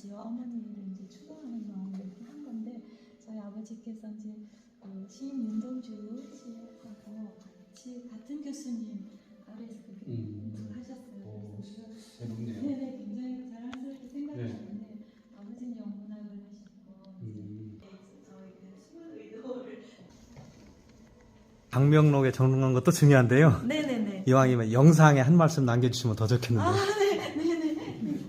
아버지와 어머니를 이제 추모하는 마음으로 이렇게 한 건데 저희 아버지께서 이제 시인 윤동주 씨하고 같이 같은 교수님 아래에서 그렇게 하셨어요. 그래서 새롭네요. 네네 굉장히 자랑스럽게 생각이 네. 나는데 아버지는 영문학을 하셨고 저희 그 수능 의도를 방명록에 적는 것도 중요한데요. 네네네. 이왕이면 영상에 한 말씀 남겨주시면 더 좋겠는데. 네네네.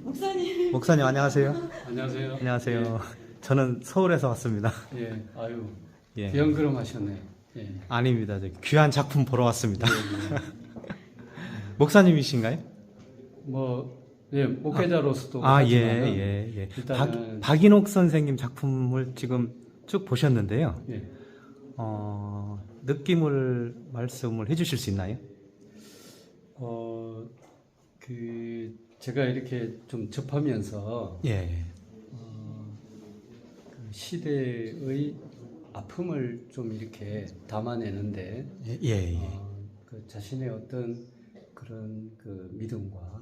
목사님. 목사님 안녕하세요. 안녕하세요. 안녕하세요. 저는 서울에서 왔습니다. 예, 아유, 예. 귀한 걸음 하셨네. 예. 아닙니다. 저 귀한 작품 보러 왔습니다. 목사님이신가요? 예, 목회자로서도. 예. 일단은 박인옥 선생님 작품을 지금 쭉 보셨는데요. 예, 느낌을 말씀을 해주실 수 있나요? 제가 이렇게 좀 접하면서 예. 그 시대의 아픔을 좀 이렇게 담아내는데 예. 그 자신의 어떤 그런 그 믿음과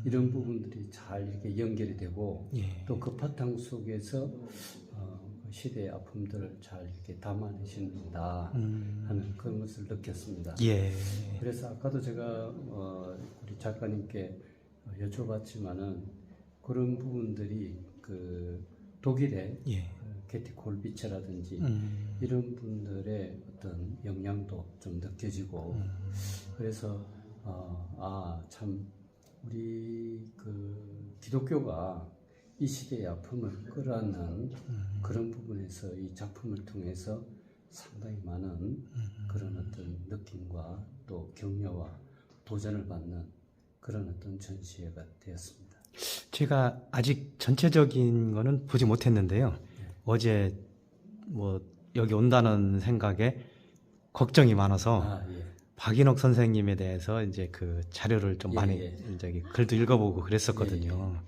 이런 부분들이 잘 이렇게 연결이 되고 예. 또 그 바탕 속에서 그 시대의 아픔들을 잘 이렇게 담아내신다 하는 그런 것을 느꼈습니다. 예. 그래서 아까도 제가 우리 작가님께 여쭤봤지만은 그런 부분들이 그 독일의 예. 게티 콜비체라든지 이런 분들의 어떤 영향도 좀 느껴지고 그래서 참 우리 그 기독교가 이 시대의 아픔을 끌어안는 그런 부분에서 이 작품을 통해서 상당히 많은 그런 어떤 느낌과 또 격려와 도전을 받는 그런 어떤 전시회가 되었습니다. 제가 아직 전체적인 거는 보지 못했는데요. 어제 뭐 여기 온다는 생각에 걱정이 많아서 예. 박인옥 선생님에 대해서 이제 그 자료를 좀 많이 예. 저기 글도 읽어보고 그랬었거든요.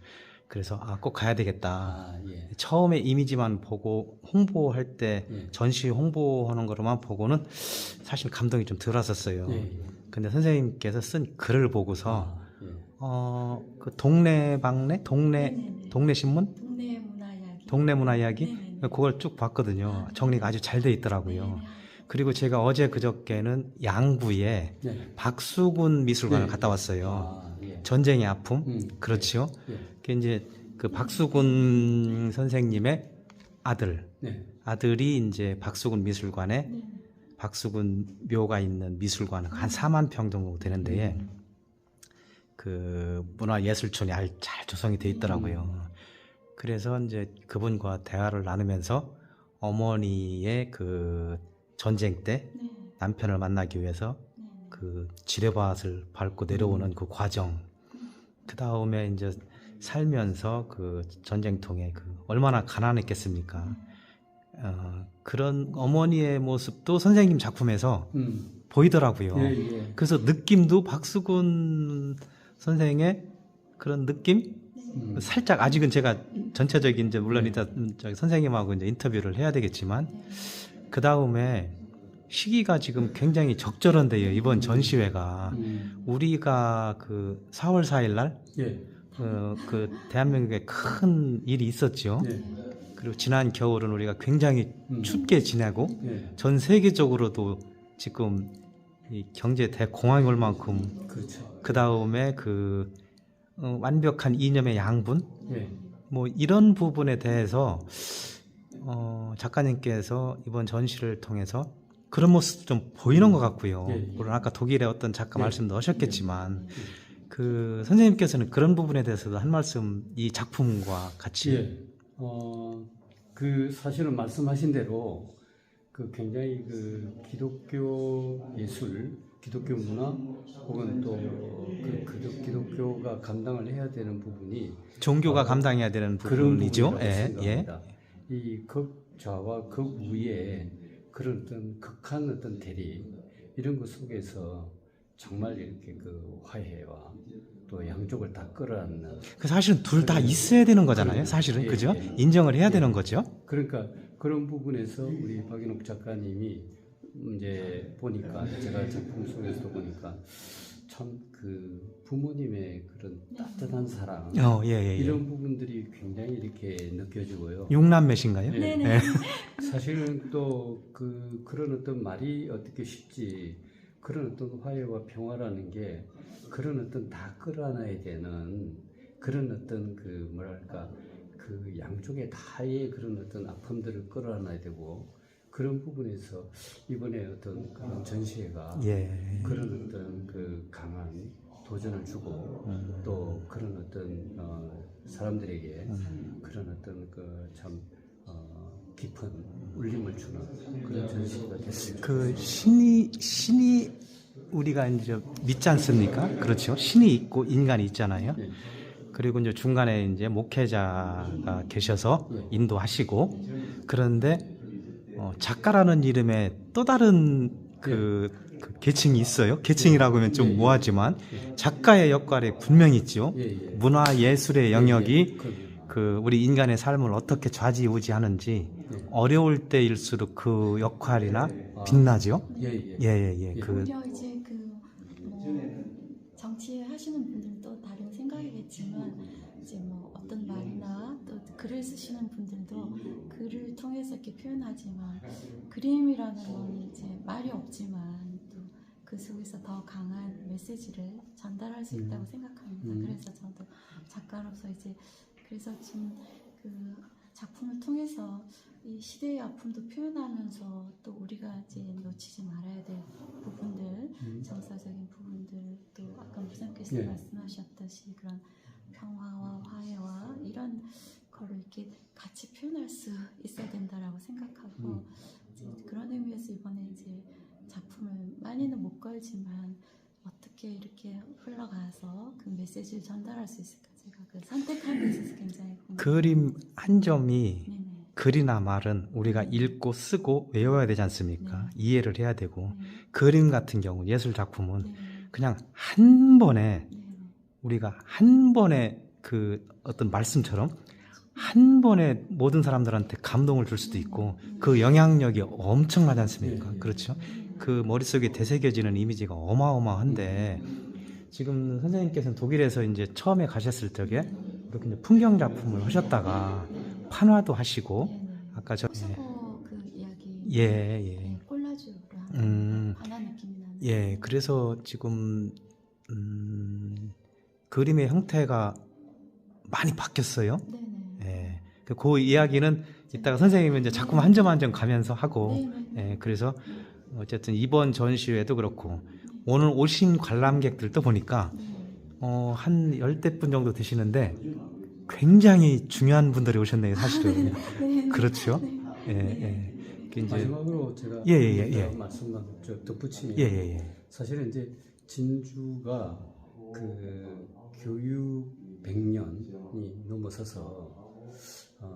그래서 꼭 가야 되겠다. 예. 처음에 이미지만 보고 홍보할 때 예. 전시 홍보하는 거로만 보고는 사실 감동이 좀 덜 왔었어요. 근데 선생님께서 쓴 글을 보고서 그 동네 신문? 동네 문화 이야기? 네네네. 그걸 쭉 봤거든요. 정리가 아주 잘 돼 있더라고요. 그리고 제가 어제 그저께는 양구에 박수근 미술관을 갔다 왔어요. 전쟁의 아픔, 그렇지요. 그 이제 그 박수근 선생님의 아들이 이제 박수근 미술관에 박수근 묘가 있는 미술관 한 4만 평 정도 되는데 그 문화예술촌이 잘 조성이 돼 있더라고요. 그래서 이제 그분과 대화를 나누면서 어머니의 그 전쟁 때 남편을 만나기 위해서 그 지뢰밭을 밟고 내려오는 그 과정, 그 다음에 이제 살면서 그 전쟁통에 그 얼마나 가난했겠습니까? 그런 어머니의 모습도 선생님 작품에서 보이더라고요. 그래서 느낌도 박수근 선생의 그런 느낌? 살짝 아직은 제가 전체적인 이제 물론 이따 선생님하고 이제 인터뷰를 해야 되겠지만 그 다음에 시기가 지금 굉장히 적절한데요. 이번 전시회가 우리가 그 4월 4일 날 그 대한민국에 큰 일이 있었죠. 그리고 지난 겨울은 우리가 굉장히 춥게 지내고 전 세계적으로도 지금 이 경제 대공황이 올 만큼 그 다음에 그 완벽한 이념의 양분 뭐 이런 부분에 대해서 작가님께서 이번 전시를 통해서 그런 모습도 좀 보이는 것 같고요. 물론 아까 독일의 어떤 작가 말씀도 하셨겠지만 그 선생님께서는 그런 부분에 대해서도 한 말씀 이 작품과 같이 그 사실은 말씀하신 대로 그 굉장히 그 기독교 예술, 기독교 문화 혹은 또 그 기독교가 감당을 해야 되는 부분이 종교가 감당해야 되는 부분이죠. 이 극좌와 극우의 그런 어떤 극한 어떤 대립 이런 것 속에서 정말 이렇게 그 화해와 또 양쪽을 다 끌어안는 그 사실은 둘 다 있어야 되는 거잖아요. 사실은 그죠? 인정을 해야 되는 거죠. 그러니까 그런 부분에서 우리 박인옥 작가님이 이제 보니까 제가 작품 속에서도 보니까 참 그 부모님의 그런 따뜻한 사랑 예. 이런 부분들이 굉장히 이렇게 느껴지고요. 육남매신가요? 네. 네네. 사실은 또 그런 어떤 말이 어떻게 쉽지, 그런 어떤 화해와 평화라는 게 그런 어떤 다 끌어안아야 되는 그런 어떤 그 뭐랄까 그 양쪽의 다의 그런 어떤 아픔들을 끌어안아야 되고, 그런 부분에서 이번에 어떤 그런 전시회가 예. 그런 어떤 그 강한 도전을 주고 또 그런 어떤 사람들에게 그런 어떤 그 참 깊은 울림을 주는 그런 전시회가 됐습니다. 그 신이 우리가 이제 믿지 않습니까? 그렇죠. 신이 있고 인간이 있잖아요. 예. 그리고 이제 중간에 이제 목회자가 계셔서 인도하시고, 그런데 작가라는 이름에 또 다른 그 계층이 있어요. 계층이라고 하면 좀 뭐하지만 작가의 역할이 분명히 있죠. 문화 예술의 영역이 그 우리 인간의 삶을 어떻게 좌지우지하는지 어려울 때일수록 그 역할이나 빛나죠. 예. 오히려 이제 정치 하시는 분들도 다른 생각이겠지만 이제 뭐 어떤 말이나 또 글을 쓰시는 분들도 글을 통해서 이렇게 표현하지만 그림이라는 건 이제 말이 없지만 또 그 속에서 더 강한 메시지를 전달할 수 있다고 생각합니다. 그래서 저도 작가로서 이제 그래서 지금 그 작품을 통해서 이 시대의 아픔도 표현하면서 또 우리가 이제 놓치지 말아야 될 부분들, 정서적인 부분들, 또 아까 무상께서 말씀하셨듯이 그런 평화와 화해와 이런 거를 이렇게 같이 표현할 수 있어야 된다라고 생각하고 이제 그런 의미에서 이번에 이제 작품을 많이는 못 걸지만 어떻게 이렇게 흘러가서 그 메시지를 전달할 수 있을까, 제가 그 선택하는 데 있어서 굉장히 그림 한 점이 네네. 글이나 말은 우리가 읽고 쓰고 외워야 되지 않습니까? 이해를 해야 되고, 네. 그림 같은 경우 예술 작품은 네. 그냥 한 번에 네. 우리가 한 번에 그 어떤 말씀처럼 한 번에 모든 사람들한테 감동을 줄 수도 있고 그 영향력이 엄청나지 않습니까? 그렇죠? 그 머릿속에 되새겨지는 이미지가 어마어마한데, 지금 선생님께서는 독일에서 이제 처음에 가셨을 적에 이렇게 이제 풍경 작품을 하셨다가 판화도 하시고, 아까 저 코소보 그 이야기 예. 콜라주로 하는 반한 느낌이 나는 예, 그래서 지금 그림의 형태가 많이 바뀌었어요. 네네. 예, 그 이야기는 이따가 선생님이 이제 작품 한 점 한 점 가면서 하고, 네네. 예, 그래서 어쨌든 이번 전시회도 그렇고 오늘 오신 관람객들도 보니까 한 10대분 정도 되시는데 굉장히 중요한 분들이 오셨네요, 사실은. 네. 그렇죠? 예. 그 이제 마지막으로 제가 예. 말씀만 좀 덧붙이면 예. 사실은 이제 진주가 그 교육 100년이 넘어서서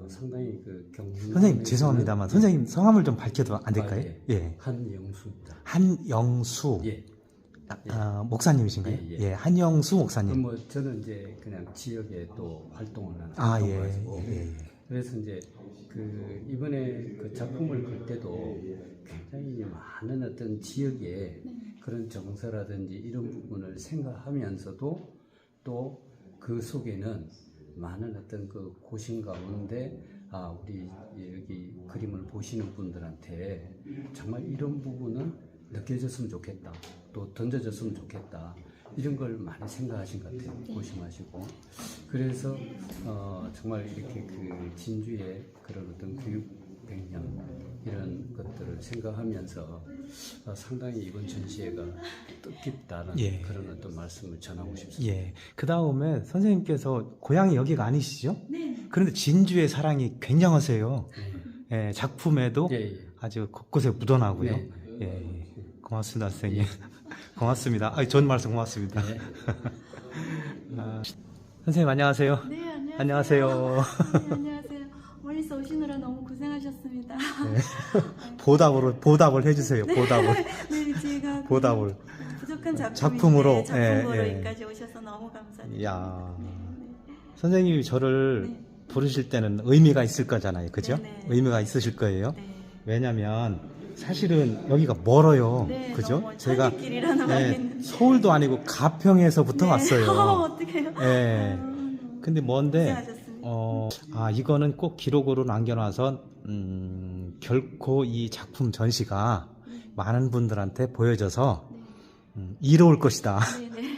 상당히 그 선생님 죄송합니다만 선생님 성함을 좀 밝혀도 안 될까요? 예. 한영수입니다. 한영수. 예. 목사님이신가요? 예. 한영수 목사님. 뭐 저는 이제 그냥 지역에 또 활동을 하는 예. 그래서 이제 그 이번에 그 작품을 볼 때도 굉장히 많은 어떤 지역의 그런 정서라든지 이런 부분을 생각하면서도 또 그 속에는 많은 어떤 그 고심 가운데 우리 여기 그림을 보시는 분들한테 정말 이런 부분은 느껴졌으면 좋겠다, 또 던져졌으면 좋겠다, 이런 걸 많이 생각하신 것 같아요. 고심하시고. 그래서 정말 이렇게 그 진주의 그런 어떤 교육 100년 이런 것들을 생각하면서 상당히 이번 전시회가 뜻깊다는 그런 어떤 말씀을 전하고 싶습니다. 예. 그 다음에 선생님께서 고향이 여기가 아니시죠? 네. 그런데 진주의 사랑이 굉장하세요. 예, 작품에도 아주 곳곳에 묻어나고요. 예. 고맙습니다, 선생님. 고맙습니다. 좋은 말씀 고맙습니다. 선생님 안녕하세요. 네, 안녕하세요. 네, 안녕하세요. 멀리서 오시느라 너무 고생하셨습니다. 보답을 해주세요. 보답을. 네, 제가 보답을. 부족한 작품으로, 작품으로 여기까지 오셔서 너무 감사드립니다. 야, 선생님이 저를 부르실 때는 의미가 있을 거잖아요, 그죠? 네네. 의미가 있으실 거예요. 네. 왜냐하면 사실은 여기가 멀어요. 네, 그죠? 너무 제가 천리길이라는 말이 있는데. 서울도 아니고 가평에서부터 네. 왔어요. 어떡해요? 예. 근데 뭔데, 고생하셨습니다. 이거는 꼭 기록으로 남겨놔서, 결코 이 작품 전시가 많은 분들한테 보여져서, 이로울 것이다. 네네.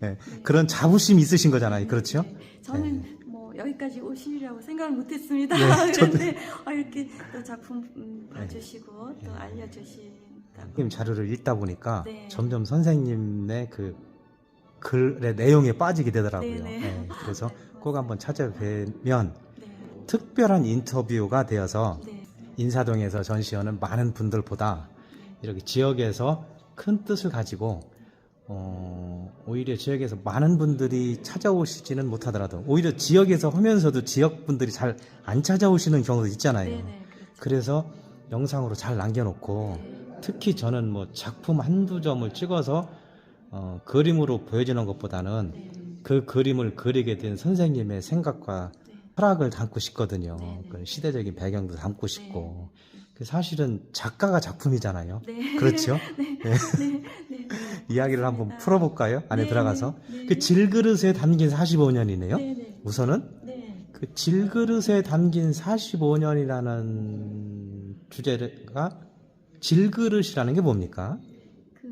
예, 그런 자부심이 있으신 거잖아요. 그렇죠? 네. 저는 뭐 여기까지 오시리라고 생각을 못했습니다. 네, 저도. 그런데 이렇게 또 작품 봐주시고 또 알려주신다고. 선생님 자료를 읽다 보니까 네. 점점 선생님의 그 글의 내용에 빠지게 되더라고요. 네네. 예, 그래서 꼭 한번 찾아뵈면 네. 특별한 인터뷰가 되어서 네. 인사동에서 전시하는 많은 분들보다 이렇게 지역에서 큰 뜻을 가지고 오히려 지역에서 많은 분들이 찾아오시지는 못하더라도 오히려 지역에서 하면서도 지역 분들이 잘 안 찾아오시는 경우도 있잖아요. 네네. 그렇죠. 그래서 영상으로 잘 남겨놓고 특히 저는 뭐 작품 한두 점을 찍어서 그림으로 보여주는 것보다는 네. 그 그림을 그리게 된 선생님의 생각과 네. 철학을 담고 싶거든요. 네, 네. 그 시대적인 배경도 담고 네. 싶고. 그 사실은 작가가 작품이잖아요. 네. 그렇죠? 네. 네. 네. 네. 이야기를 한번 맞습니다. 풀어볼까요? 안에 네, 들어가서. 네. 그 질그릇에 담긴 45년이네요. 네네. 우선은 네. 그 질그릇에 담긴 45년이라는 주제가 질그릇이라는 게 뭡니까? 그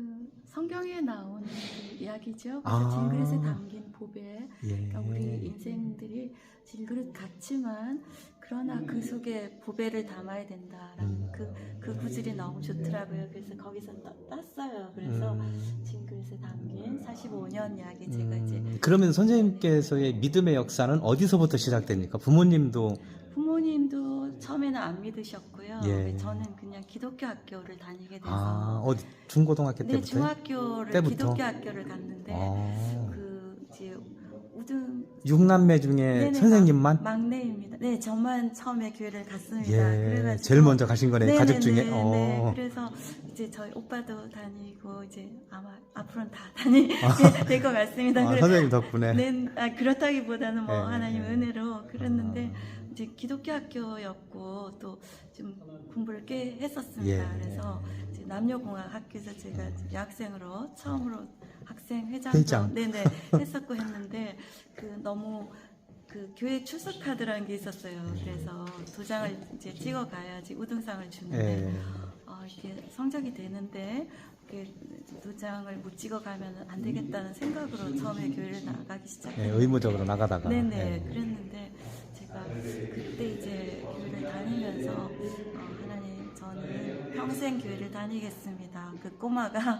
성경에 나오는 그 이야기죠. 아. 그래서 질그릇에 담긴 보배. 예. 그러니까 우리 인생들이 질그릇 같지만 그러나 그 속에 보배를 담아야 된다라는 그 구절이 너무 좋더라고요. 그래서 거기서 땄어요. 그래서 질그릇에 담긴 45년 이야기 제가 이제 그러면 선생님께서의 믿음의 역사는 어디서부터 시작됩니까? 부모님도 부모님도 처음에는 안 믿으셨고요. 예. 저는 그냥 기독교 학교를 다니게 돼서 어디 중고등학교 네, 때부터? 중학교를 때부터? 기독교 학교를 갔는데 아. 그 이제 우등 6남매 중에 네네, 선생님만? 막내입니다. 네, 저만 처음에 교회를 갔습니다. 예, 그래가지고 제일 먼저 가신 거네, 네네네, 가족 중에. 네, 그래서 이제 저희 오빠도 다니고 이제 아마 앞으로는 다 다니게 될 것 같습니다. 그래서 선생님 덕분에. 네, 그렇다기보다는 뭐 예, 하나님 예. 은혜로 그랬는데 이제 기독교 학교였고 또 좀 공부를 꽤 했었습니다. 예. 그래서 이제 남녀공학 학교에서 제가 여학생으로 처음으로 학생 회장. 회장도 네네 했었고 했는데 그 너무 그 교회 출석 카드라는 게 있었어요. 그래서 도장을 이제 찍어 가야지 우등상을 주는데 예. 이게 성적이 되는데 이렇게 도장을 못 찍어 가면 안 되겠다는 생각으로 처음에 교회를 나가기 예, 시작했는데 의무적으로 나가다가. 네네 예. 그랬는데 제가 그때 이제 교회를 다니면서 하나님 저는 평생 교회를 다니겠습니다. 그 꼬마가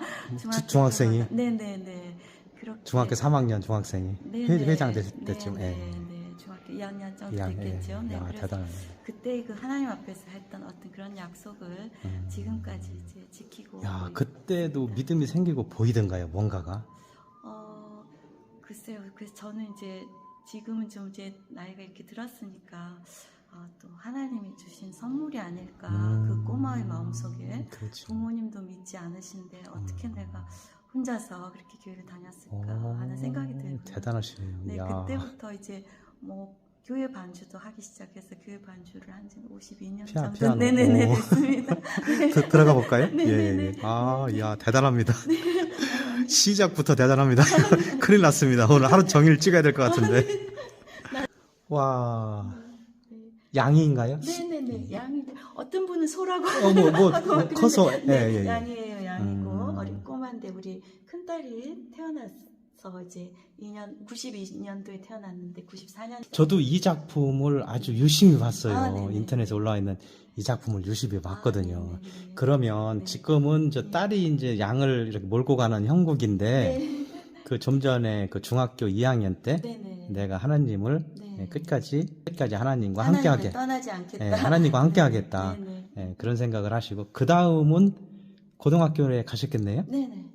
중학생이? 네네네 그렇게 중학교 3학년 중학생이 네네. 회장 되실 때쯤. 네네 중학교 2학년 정도 2학년. 됐겠죠. 네, 야, 그래서 대단하네. 그때 그 하나님 앞에서 했던 어떤 그런 약속을 지금까지 이제 지키고 야, 있- 그때도 믿음이 생기고 보이던가요, 뭔가가? 글쎄요. 그래서 저는 이제 지금은 좀 이제 나이가 이렇게 들었으니까 또 하나님이 주신 선물이 아닐까 그 꼬마의 마음속에 그렇죠. 부모님도 믿지 않으신데 어떻게 내가 혼자서 그렇게 교회를 다녔을까 하는 생각이 들고요. 대단하시네요. 네, 야. 그때부터 이제 뭐 교회 반주도 하기 시작해서 교회 반주를 한 지 52년 피아노. 정도 네네네 오. 됐습니다. 네. 들어가 볼까요? 네네네. 예. 야, 대단합니다. 시작부터 대단합니다. 큰일 났습니다. 오늘 하루 종일 찍어야 될 것 같은데. 와, 양이인가요? 네네네 양이 어떤 분은 소라고 뭐 하고 커서 네, 예. 양이에요 양이고 어린 꼬마인데 우리 큰딸이 태어나서 이제 92년도에 태어났는데 94년 저도 이 작품을 아주 유심히 봤어요. 네네. 인터넷에 올라와 있는 이 작품을 유심히 봤거든요. 네네네. 그러면 네. 지금은 저 딸이 이제 양을 이렇게 몰고 가는 형국인데 네. 그 좀 전에 그 중학교 2학년 때 네네. 내가 하나님을 네. 끝까지 하나님과 하나님을 함께하게 떠나지 않겠다. 예, 하나님과 함께하겠다. 네네. 예, 그런 생각을 하시고 그 다음은 고등학교에 가셨겠네요. 네네.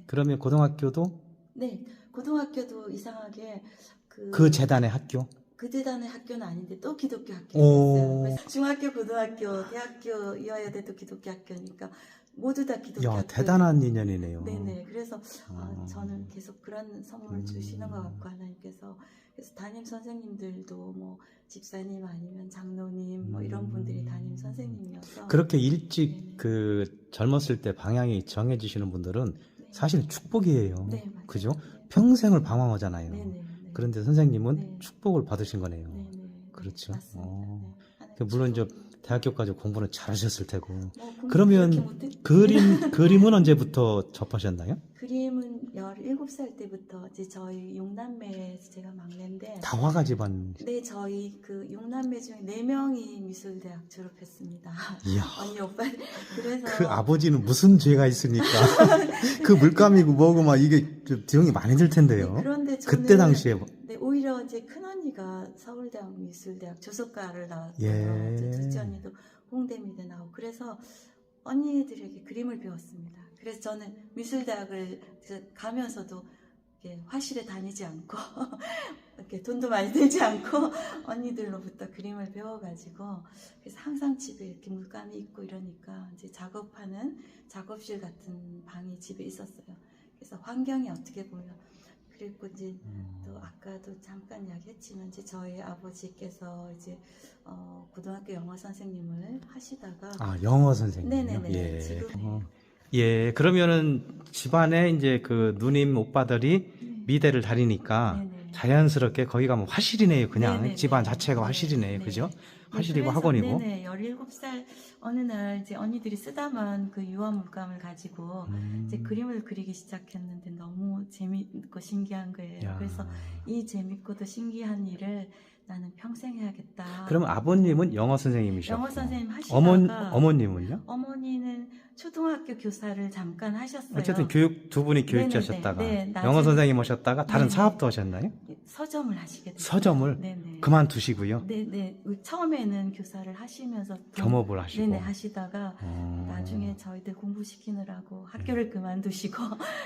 그러면 고등학교도 네. 고등학교도 이상하게 그 재단의 학교. 그 대단의 학교는 아닌데 또 기독교 오. 학교였어요. 중학교, 고등학교, 대학교 이화여대도 기독교 학교니까 모두 다 기독교. 야, 대단한 인연이네요. 네네. 그래서 아. 저는 계속 그런 선물을 주시는 것 같고 하나님께서. 그래서 담임 선생님들도 뭐 집사님 아니면 장로님 뭐 이런 분들이 담임 선생님이어서 그렇게 일찍 네네. 그 젊었을 때 방향이 정해지시는 분들은 네. 사실 축복이에요. 네, 맞아요. 그죠? 평생을 방황하잖아요. 네네. 네. 그런데 선생님은 네. 축복을 받으신 거네요. 네네. 그렇죠. 맞습니다. 어. 네. 하나님 물론 축복. 대학교까지 공부는 잘하셨을 테고. 공부 그러면 그렇게 못했- 그림은 언제부터 접하셨나요? 그림은 17살 때부터 이제 저희 6남매 제가 막내인데 다 화가 집안. 네 저희 그 6남매 중에 4명이 미술대학 졸업했습니다. 이야. 언니 오빠 그래서 그 아버지는 무슨 죄가 있습니까? 그 물감이고 뭐고 막 이게 좀 비용이 많이 들 텐데요. 네, 그런데 저는 그때 당시에 네, 오히려 이제 큰 언니가 서울대학 미술대학 조속과를 나왔고요. 예. 이제 둘째 언니도 홍대미대 나오고 그래서 언니들에게 그림을 배웠습니다. 그래서 저는 미술대학을 가면서도 이렇게 화실에 다니지 않고 이렇게 돈도 많이 들지 않고 언니들로부터 그림을 배워가지고 그래서 항상 집에 이렇게 물감이 있고 이러니까 이제 작업하는 작업실 같은 방이 집에 있었어요. 그래서 환경이 어떻게 보면 그리고 이제 또 아까도 잠깐 이야기했지만 이제 저희 아버지께서 이제 고등학교 영어 선생님을 하시다가 영어 선생님. 네네네. 예. 지금 예, 그러면은 집안에 이제 그 누님 오빠들이 미대를 다니니까 네네. 자연스럽게 거기 가면 화실이네요. 그냥 네네네. 집안 자체가 네, 화실이네요. 네. 그죠? 네, 화실이고 그래서 학원이고. 네네. 17살 어느 날 이제 언니들이 쓰다만 그 유화 물감을 가지고 이제 그림을 그리기 시작했는데 너무 재밌고 신기한 거예요. 야. 그래서 이 재밌고도 신기한 일을 나는 평생 해야겠다. 그럼 아버님은 영어 선생님이셨고. 영어 선생님 하시다가 어머님은요? 어머니는 초등학교 교사를 잠깐 하셨어요. 어쨌든 두 분이 교육자셨다가 네네네. 네, 영어 나중에- 선생님 오셨다가 다른 네네. 사업도 하셨나요? 서점을 하시게 됐어요. 서점을 네네. 그만두시고요. 네네. 처음에는 교사를 하시면서 겸업을 하시고. 네네 하시다가 나중에 저희들 공부시키느라고 학교를 그만두시고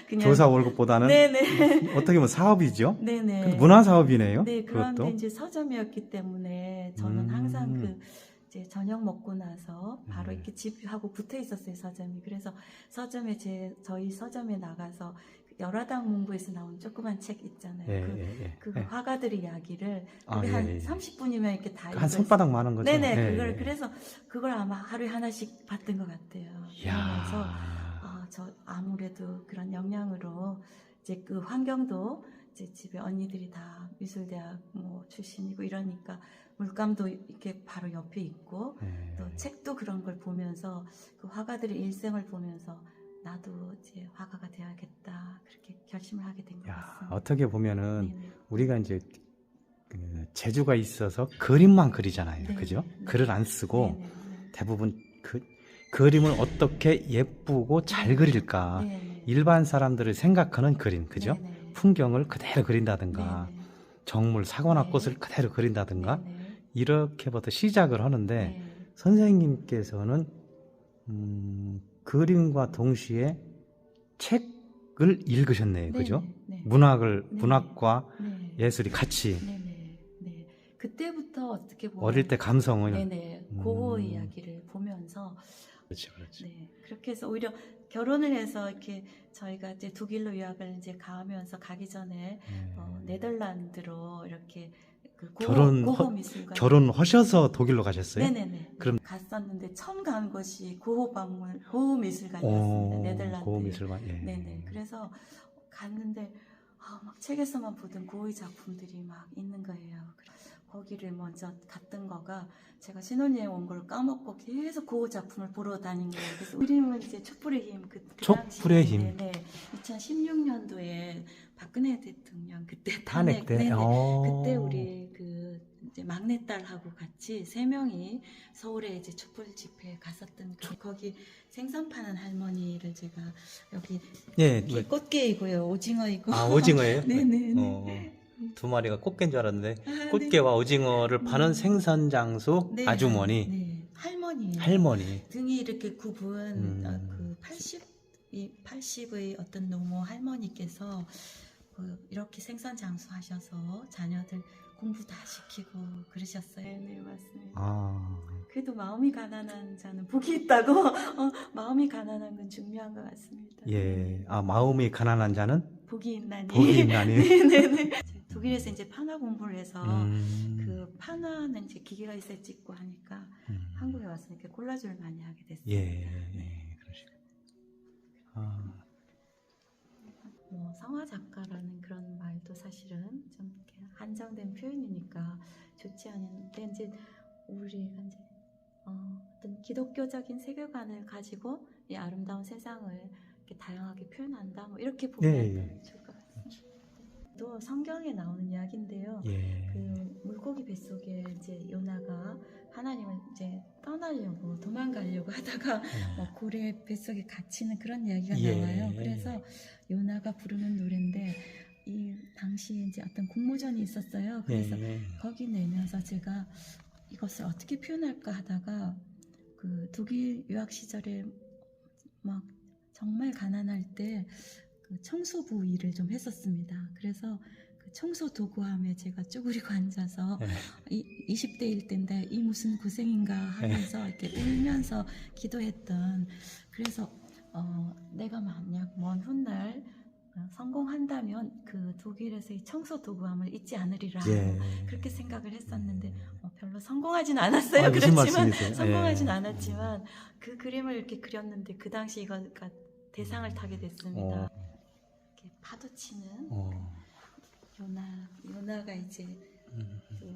그냥 교사 월급보다는 네네. 어떻게 보면 사업이죠. 네네. 근데 문화 사업이네요. 네, 그런데 그것도. 이제 서점이었기 때문에 저는 항상 그 이제 저녁 먹고 나서 바로 이렇게 집하고 붙어 있었어요, 서점이. 그래서 서점에 저희 서점에 나가서 열화당 문구에서 나온 조그만 책 있잖아요. 그 예. 화가들의 이야기를 아, 우리 한 예. 30분이면 이렇게 다 한 손바닥 많은 거죠. 네네. 예, 그걸 예. 그래서 그걸 아마 하루에 하나씩 봤던 것 같아요. 그러면서 저 아무래도 그런 영향으로 이제 그 환경도 이제 집에 언니들이 다 미술대학 뭐 출신이고 이러니까 물감도 이렇게 바로 옆에 있고 또 책도 그런 걸 보면서 그 화가들의 일생을 보면서 나도 이제 화가가 돼야겠다 그렇게 결심을 하게 된 것 같습니다. 어떻게 보면은 네네. 우리가 이제 그 재주가 있어서 그림만 그리잖아요. 네. 그죠? 네. 글을 안 쓰고 네네. 대부분 그 그림을 어떻게 예쁘고 잘 그릴까. 네네. 일반 사람들이 생각하는 그림, 그죠? 네네. 풍경을 그대로 그린다든가, 네네. 정물, 사과나 네. 꽃을 그대로 그린다든가, 네네. 이렇게부터 시작을 하는데, 네. 선생님께서는, 그림과 동시에 책을 읽으셨네요. 그죠? 네. 문학과 네. 예술이 같이, 네네. 네. 그때부터 어떻게 보면 어릴 때 감성을. 네네. 고어 이야기를 보면서 그렇지. 네. 그렇게 해서 오히려 결혼을 해서 이렇게 저희가 이제 독일로 유학을 이제 가기 전에 네덜란드로 이렇게 그 고호 미술관 결혼하셔서 독일로 가셨어요? 네네네. 그럼 갔었는데 처음 간 곳이 고호 미술관이었습니다. 네덜란드. 고호 미술관. 예. 네네. 그래서 갔는데 막 책에서만 보던 고흐의 작품들이 막 있는 거예요. 거기를 먼저 갔던 거가 제가 신혼여행 온 걸 까먹고 계속 고흐 작품을 보러 다닌 거예요. 그래서 그림은 이제 촛불의 힘 촛불의 힘. 네. 2016년도에 박근혜 대통령 그때 탄핵 때. 네네. 그때 우리 그 이제 막내딸하고 같이 3명이 서울에 이제 촛불 집회에 갔었던 거기 생선 파는 할머니를 제가 여기 꽃게이고요, 오징어이고. 오징어예요? 네네. 두 마리가 꽃게인 줄 알았는데 네. 꽃게와 오징어를 파는 생선 장수 네. 아주머니. 네. 할머니. 등이 이렇게 굽은 그 80의 어떤 노모 할머니께서 이렇게 생선 장수하셔서 자녀들 공부 다 시키고 그러셨어요. 네, 맞습니다. 아, 그래도 마음이 가난한 자는 복이 있다고. 마음이 가난한 건 중요한 것 같습니다. 예. 아, 마음이 가난한 자는 복이 있나니. 복이 있나니. 네네네. 독일에서 이제 판화 공부를 해서 음. 그 판화는 이제 기계가 있어야 찍고 하니까 한국에 왔으니까 콜라주를 많이 하게 됐어요. 예, 예, 그러시고. 아, 뭐 성화 작가라는 그런 말도 사실은 좀 이렇게 한정된 표현이니까 좋지 않은데 이제 우리가 이제 어떤 기독교적인 세계관을 가지고 이 아름다운 세상을 이렇게 다양하게 표현한다. 뭐 이렇게 보면 예. 좋을 것 같습니다. 또 성경에 나오는 이야기인데요. 예. 그 물고기 뱃속에 이제 요나가 하나님을 이제 떠나려고 도망가려고 하다가 고래 뱃속에 갇히는 그런 이야기가 예. 나와요. 그래서 요나가 부르는 노래인데 이 당시에 이제 어떤 공모전이 있었어요. 그래서 예. 거기 내면서 제가 이것을 어떻게 표현할까 하다가 그 독일 유학 시절에 막 정말 가난할 때 그 청소부 일을 좀 했었습니다. 그래서 그 청소 도구함에 제가 쭈그리고 앉아서 20대일 때인데 이 무슨 고생인가 하면서 이렇게 울면서 기도했던. 그래서 내가 만약 먼 훗날 성공한다면 그 독일에서의 청소 도구함을 잊지 않으리라. 예. 그렇게 생각을 했었는데 별로 성공하진 않았어요. 아, 무슨 그렇지만 말씀이세요? 성공하진 예. 않았지만 그 그림을 이렇게 그렸는데 그 당시 이거가 대상을 타게 됐습니다. 이렇게 파도치는 요나가 이제 또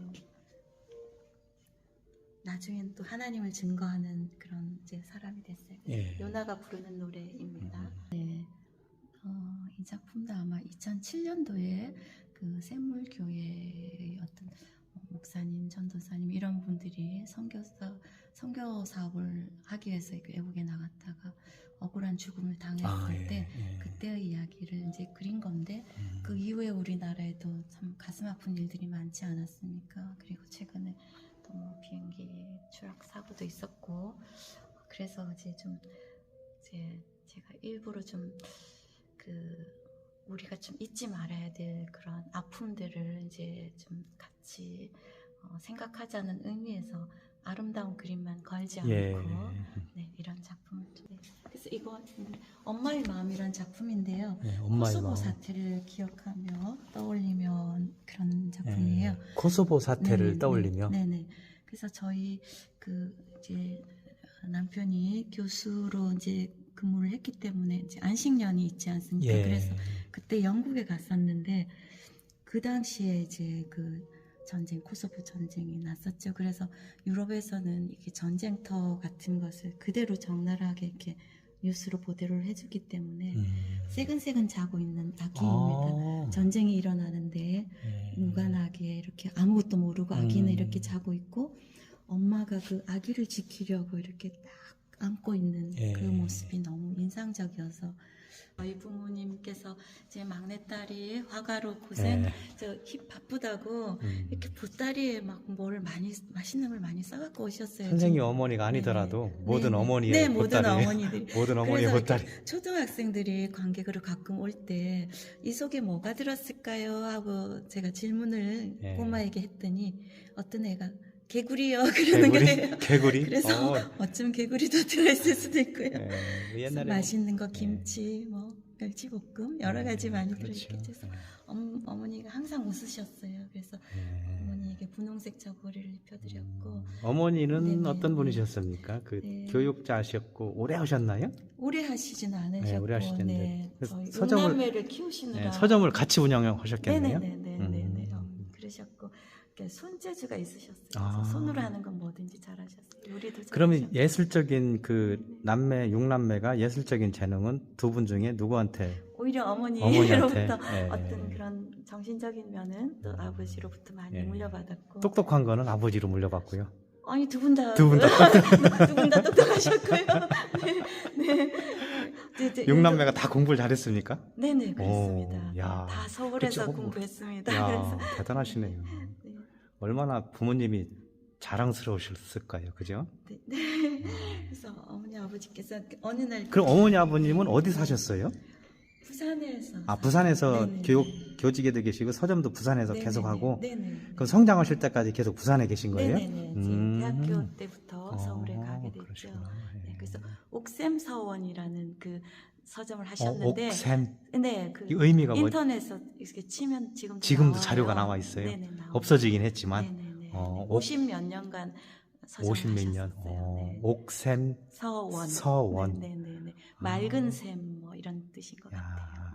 나중엔 또 하나님을 증거하는 그런 이제 사람이 됐어요. 예. 요나가 부르는 노래입니다. 네. 이 작품도 아마 2007년도에 그 샘물교회의 어떤 목사님, 전도사님 이런 분들이 선교 사업을 하기 위해서 외국에 나갔다가 억울한 죽음을 당했을 때 그때의 이야기를 이제 그린 건데 그 이후에 우리나라에도 참 가슴 아픈 일들이 많지 않았습니까? 그리고 최근에 또 뭐 비행기 추락 사고도 있었고 그래서 이제 제가 일부러 좀 우리가 좀 잊지 말아야 될 그런 아픔들을 이제 좀 같이 생각하자는 의미에서 아름다운 그림만 걸지 않고 네, 이런 작품을 그래서 이거 엄마의 마음이라는 작품인데요. 코소보 마음. 사태를 기억하며 떠올리며 그런 작품이에요. 코소보 사태를 네네, 떠올리며. 네네. 그래서 저희 이제 남편이 교수로 이제 근무를 했기 때문에 이제 안식년이 있지 않습니까? 예. 그래서 그때 영국에 갔었는데 그 당시에 이제 그 전쟁, 코소보 전쟁이 났었죠. 그래서 유럽에서는 이렇게 전쟁터 같은 것을 그대로 적나라하게 이렇게 뉴스로 보도를 해주기 때문에 새근새근 자고 있는 아기입니다. 전쟁이 일어나는데 무관하게 이렇게 아무것도 모르고 아기는 이렇게 자고 있고 엄마가 그 아기를 지키려고 이렇게 딱 안고 있는 그 모습이 너무 인상적이어서 저희 부모님께서 제 막내딸이 화가로 고생 바쁘다고 이렇게 보따리에 막 맛있는 걸 많이 싸갖고 오셨어요. 선생님 어머니가 아니더라도 모든 어머니의 네, 보따리. 모든 어머니들이 모든 어머니의 그래서 보따리. 이렇게 초등학생들이 관객으로 가끔 올 때 이 속에 뭐가 들었을까요? 하고 제가 질문을 꼬마에게 했더니 어떤 애가 개구리요 그러는 거예요. 개구리? 그래서 어쩌면 개구리도 들어있을 수도 있고요. 옛날에 맛있는 거 김치, 뭐 멸치볶음 여러 가지 많이 그렇죠. 들어있겠죠. 어머니가 항상 웃으셨어요. 그래서 어머니에게 분홍색 저고리를 입혀드렸고 어머니는 네네. 어떤 분이셨습니까? 교육자셨고 오래 하셨나요? 오래 하시진 않으셨고 네, 오래 하시는데 저희 서점을- 음남매를 키우시느라 서점을 같이 운영하셨겠네요. 네네네네 그러셨고 손재주가 있으셨어요. 그래서 손으로 하는 건 뭐든지 잘하셨어요. 요리도 그러면 잘하셨고. 예술적인 그 남매, 육남매가 예술적인 재능은 두 분 중에 누구한테? 오히려 어머니한테, 어머니로부터 예. 어떤 그런 정신적인 면은 또 아버지로부터 많이 예. 물려받았고 똑똑한 거는 아버지로 물려받고요. 아니 두 분 다 두 분 다. 두 분 다 똑똑하셨고요. 네. 육남매가 다 공부를 잘했습니까? 네네 그렇습니다. 오, 야. 다 서울에서 그쵸. 공부했습니다. 야, 그래서 대단하시네요. 네. 얼마나 부모님이 자랑스러우셨을까요, 그죠? 네. 그래서 어머니 아버지께서 어느 날 그럼 어머니 아버님은 어디 사셨어요? 부산에서 아, 부산에서 네네. 교직에도 계시고 서점도 부산에서 네네네. 계속 하고 네네. 그럼 성장하실 때까지 계속 부산에 계신 거예요? 네네네. 지금 대학교 때부터 서울에 가게 됐죠. 그러시구나. 예. 네, 그래서 옥샘 서원이라는 그 서점을 하셨는데, 옥샘 네, 그 이 의미가 뭐 인터넷에서 이렇게 치면 지금도 지금도 나와요. 자료가 나와 있어요? 네네, 나와요. 없어지긴 했지만 네네네. 옥- 50몇 년간 서점을 50몇 년 하셨었어요. 네. 옥샘 서원. 서원. 네네네. 아. 맑은 샘 뭐 이런 뜻인 것 야. 같아요. 네.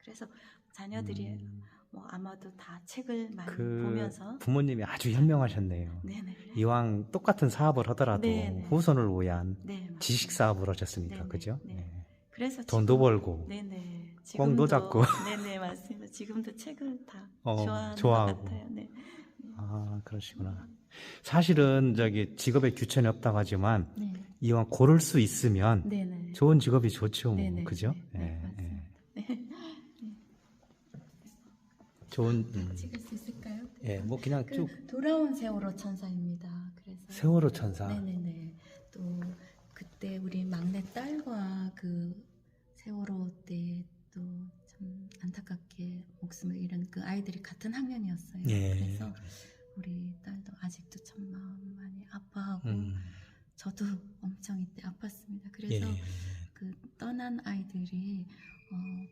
그래서 자녀들이 뭐 아마도 다 책을 많이 그 보면서 부모님이 아주 현명하셨네요. 네네. 이왕 똑같은 사업을 하더라도 네네. 후손을 위한 네, 맞습니다. 지식 사업을 하셨으니까 네네. 그죠? 네. 네. 그래서 돈도 지금- 벌고 네네. 꽝도 잡고. 네네, 맞습니다. 지금도 책을 다 좋아하는 좋아하고. 것 같아요. 네. 아 그러시구나. 사실은 저기 직업에 규칙이 없다고 하지만 네. 이왕 고를 수 있으면 네네. 좋은 직업이 좋죠. 뭐. 네네. 그죠? 네, 네, 예, 맞습니다. 예. 좋은 찍을 수 있을까요? 예, 뭐 그냥 그 쭉 돌아온 세월호 천사입니다. 그래서 세월호 천사. 네네네. 또 그때 우리 막내 딸과 그 세월호 때 또 참 안타깝게 목숨을 잃은 그 아이들이 같은 학년이었어요. 예. 그래서 우리 딸도 아직도 참 마음 많이 아파하고 저도 엄청 이때 아팠습니다. 그래서 예. 그 떠난 아이들이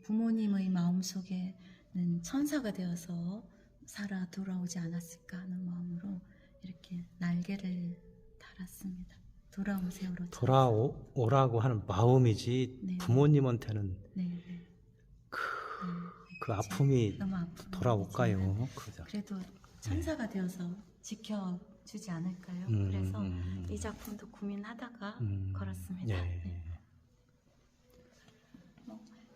부모님의 마음속에는 천사가 되어서 살아 돌아오지 않았을까 하는 마음으로 이렇게 날개를 달았습니다. 돌아온 세월호. 돌아오라고 하는 마음이지 네. 부모님한테는 네. 그 아픔이 너무 아픈 돌아올까요? 마음이지만 그죠? 그래도 천사가 되어서 지켜주지 않을까요? 그래서 이 작품도 고민하다가 걸었습니다. 예. 네.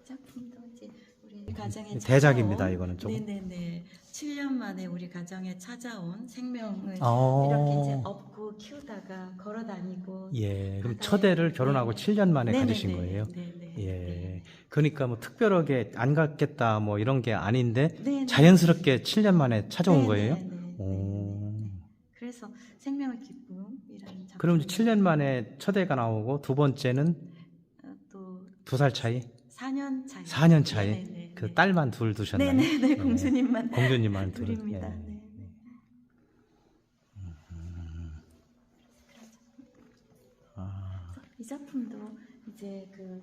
이 작품도 이제 우리 가정에 대작입니다, 찾아온- 이거는 좀. 네네네. 7년 만에 우리 가정에 찾아온 생명을 어. 이렇게 이제 업고 키우다가 걸어 다니고. 예. 그럼 바다에- 첫애를 결혼하고 네. 7년 만에 네네네. 가지신 거예요? 네네. 예. 그러니까 뭐 특별하게 안 갖겠다 뭐 이런 게 아닌데 네네. 자연스럽게 7년 만에 찾아온 네네. 거예요? 네네. 오. 네. 그래서 생명의 기쁨이라는 작품. 그럼 7년 만에 첫 애가 나오고 두 번째는 또 2살 차이? 4년 차이. 4년 차이? 네네네. 그 딸만 둘 두셨나요? 네네네. 예. 공주님만 공주님만 둘. 둘입니다. 예. 네. 아. 이 작품도 이제 그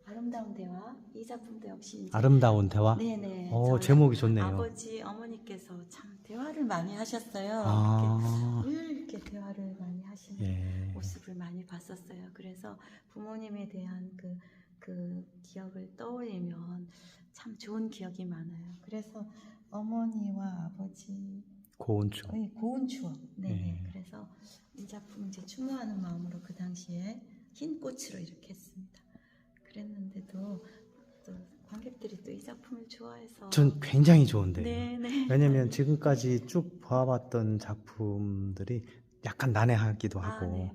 아름다운 대화, 이 작품도 역시 이제 아름다운 대화? 네네. 오, 저희 제목이 좋네요. 아버지, 어머니께서 참 대화를 많이 하셨어요. 아. 이렇게 늘 이렇게 대화를 많이 하시는 예. 모습을 많이 봤었어요. 그래서 부모님에 대한 그 기억을 떠올리면 참 좋은 기억이 많아요. 그래서 어머니와 아버지 고운추. 고운 추억. 네. 네. 그래서 이 작품 이제 추모하는 마음으로 그 당시에 흰 꽃으로 이렇게 했습니다. 그랬는데도 또 관객들이 또 이 작품을 좋아해서. 전 굉장히 좋은데요. 네네. 왜냐면 지금까지 쭉 봐봤던 작품들이 약간 난해하기도 하고 네네.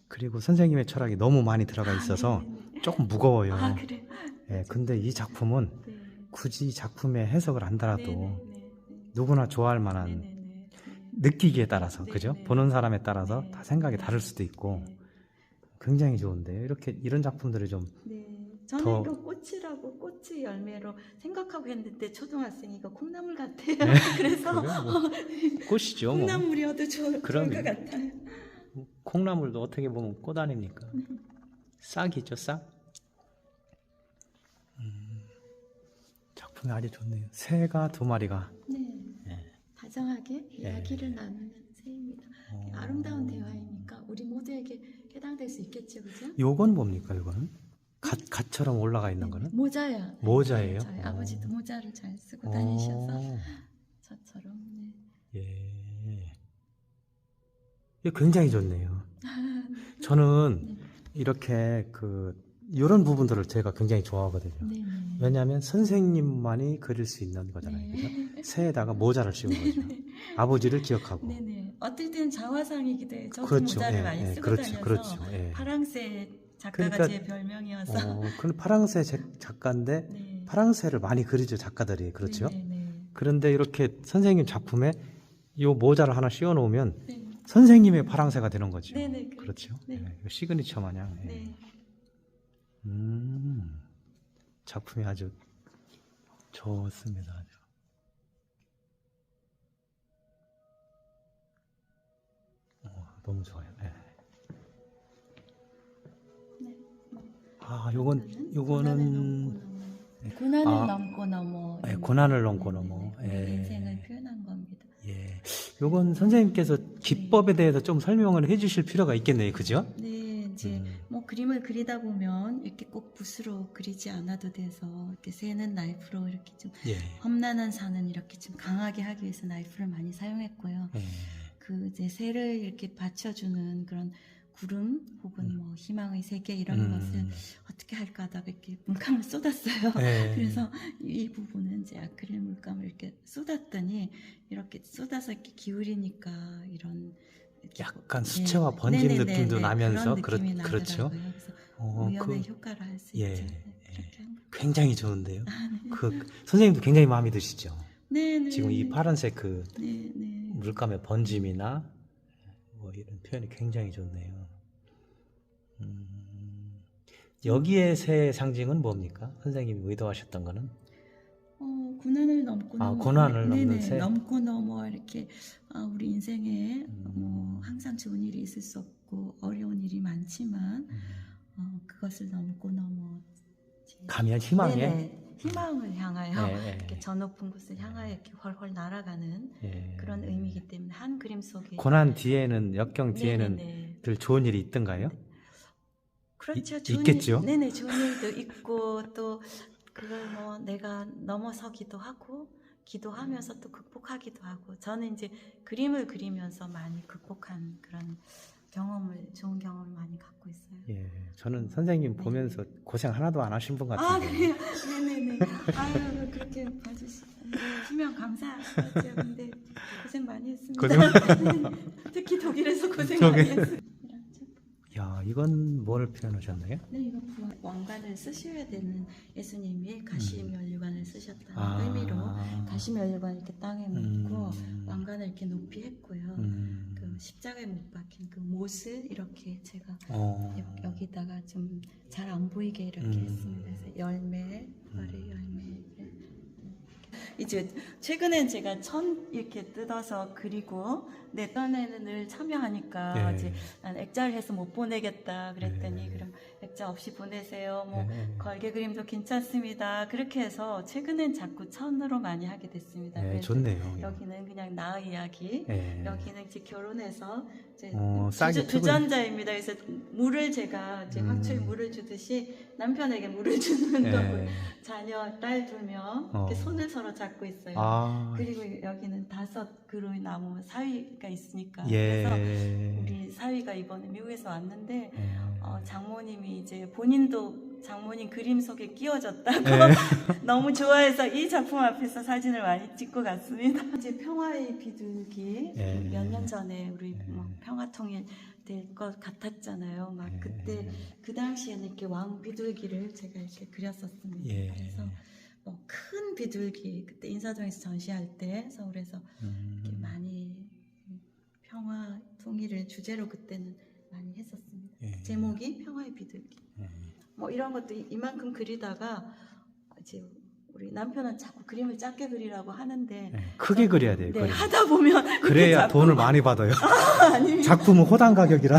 그리고 선생님의 철학이 너무 많이 들어가 있어서 네네네. 조금 무거워요. 아 그래. 예, 근데 이 작품은 네. 굳이 작품의 해석을 안다라도 네네네. 누구나 좋아할 만한 네네네. 느끼기에 따라서 네, 그죠? 네. 보는 사람에 따라서 네, 다 생각이 네. 다를 수도 있고 네. 굉장히 좋은데요. 이런 작품들이 좀 네. 저는 더- 이거 꽃이라고 꽃의 열매로 생각하고 했는데 초등학생이가 콩나물 같아요. 그래서 그래요? 뭐 꽃이죠. 뭐. 콩나물이어도 좋을 그럼요. 것 같아요. 콩나물도 어떻게 보면 꽃 아닙니까? 싹이죠, 싹. 작품이 아주 좋네요. 새가 2마리가. 네. 예. 다정하게 예. 이야기를 나누는 새입니다. 아름다운 대화이니까 우리 모두에게 해당될 수 있겠죠, 그죠? 요건 뭡니까, 요거는? 갓처럼 올라가 있는 거는? 모자야. 모자예요? 저희 오. 아버지도 모자를 잘 쓰고 다니셔서 오, 저처럼. 네. 예. 이거 굉장히 좋네요. 저는 이렇게 이런 부분들을 제가 굉장히 좋아하거든요. 네. 왜냐하면 선생님만이 그릴 수 있는 거잖아요. 그죠? 새에다가 모자를 씌운 거죠. 아버지를 기억하고. 네네. 어떨 때는 자화상이기도 해요. 저도 그렇죠. 모자를 예, 많이 예, 쓰고 그렇죠. 다녀서 그렇죠. 예. 파랑새 작가가 그러니까- 제 별명이어서. 그런 파랑새 작가인데 네. 파랑새를 많이 그리죠, 작가들이. 그렇죠? 네네. 그런데 이렇게 선생님 작품에 요 모자를 하나 씌워 놓으면 네. 선생님의 파랑새가 되는 거죠. 네네. 그렇죠. 네. 예, 이거 시그니처 마냥. 예. 네. 작품이 아주 좋습니다. 아주. 너무 좋아요. 네. 네. 아, 요거는 고난을 아, 넘고 넘어. 네, 고난을 넘고 넘어. 우리 예. 인생을 표현한 겁니다. 예. 요건 선생님께서 기법에 대해서 좀 설명을 해주실 필요가 있겠네요, 그죠? 네, 이제 뭐 그림을 그리다 보면 이렇게 꼭 붓으로 그리지 않아도 돼서 이렇게 새는 나이프로 이렇게 좀 예. 험난한 산은 이렇게 좀 강하게 하기 위해서 나이프를 많이 사용했고요. 예. 그 이제 새를 이렇게 받쳐주는 그런 구름 혹은 뭐 희망의 세계 이런 것을 어떻게 할까 하다가 이렇게 물감을 쏟았어요. 예. 그래서 이 부분은 이제 아크릴 물감을 이렇게 쏟았더니 이렇게 쏟아서 이렇게 기울이니까 이런 이렇게 약간 수채화 번짐 느낌도 나면서 그렇죠. 그렇죠. 그래서 우연의 그 효과를 할 수 예. 있죠. 네, 그렇게 한 거예요. 굉장히 좋은데요. 그 선생님도 굉장히 마음에 드시죠? 네, 네. 지금 이 파란색 그 네, 네. 물감의 번짐이나 뭐 이런 표현이 굉장히 좋네요. 여기에 새 상징은 뭡니까? 선생님이 의도하셨던 거는? 고난을 넘고 넘어. 고난을 네네, 넘는 새? 넘고 넘어 이렇게 우리 인생에 뭐 항상 좋은 일이 있을 수 없고 어려운 일이 많지만 그것을 넘고 넘어 가면 희망에? 네네, 희망을 향하여 네. 이렇게 저 높은 곳을 향하여 이렇게 훨훨 날아가는 예. 그런 의미이기 때문에 한 그림 속에 고난 뒤에는 역경 뒤에는 네네네. 늘 좋은 일이 있던가요? 그렇죠. 있겠죠? 네네, 좋은 일도 있고 또 그걸 뭐 내가 넘어서기도 하고 기도하면서 또 극복하기도 하고 저는 이제 그림을 그리면서 많이 극복한 그런 좋은 경험을 많이 갖고 있어요. 예, 저는 선생님 보면서 고생 하나도 안 하신 분 아, 같은데. 그래요? 네네네. 아유, 그렇게 봐주시면 감사하죠. 근데 고생 많이 했습니다. 특히 독일에서 고생 많이 했어요. 야, 이건 뭘 표현하셨나요? 네, 이거 왕관을 쓰셔야 되는 예수님이 가시면류관을 쓰셨다는 의미로 가시면류관 이렇게 땅에 묻고 왕관을 이렇게 높이 했고요. 그 십자가에 못 박힌 그 못을 이렇게 제가 여기다가 좀 잘 안 보이게 이렇게 했습니다. 그래서 열매, 벌의 열매. 이제 최근엔 제가 천 이렇게 뜯어서 그리고 내년에는 늘 참여하니까 이제 난 액자를 해서 못 보내겠다 그랬더니 그럼 액자 없이 보내세요. 뭐 걸개 그림도 괜찮습니다. 그렇게 해서 최근엔 자꾸 천으로 많이 하게 됐습니다. 네, 좋네요. 여기는 그냥 나의 이야기, 여기는 이제 결혼해서 이제 주전자입니다. 그래서 물을 제가 이제 화초에 물을 주듯이 남편에게 물을 주는 거고요. 자녀 딸 2명 이렇게 손을 서로 잡고 있어요. 그리고 여기는 5그루의 나무 사위가 있으니까 그래서 우리 사위가 이번에 미국에서 왔는데 장모님이 이제 본인도 장모님 그림 속에 끼워졌다고 너무 좋아해서 이 작품 앞에서 사진을 많이 찍고 갔습니다. 이제 평화의 비둘기 몇 년 전에 우리 평화 통일 될 것 같았잖아요. 막 그때 그 당시에는 이렇게 왕 비둘기를 제가 이렇게 그렸었습니다. 그래서 뭐 큰 비둘기 그때 인사동에서 전시할 때 서울에서 이렇게 많이 평화 통일을 주제로 그때는 많이 했었습니다. 제목이 평화의 비둘기. 뭐 이런 것도 이만큼 그리다가 이제 우리 남편은 자꾸 그림을 작게 그리라고 하는데 크게 그려야 돼요. 네, 하다 보면 그래야 자꾸, 돈을 많이 받아요. 아니, 작품은 호당 가격이라.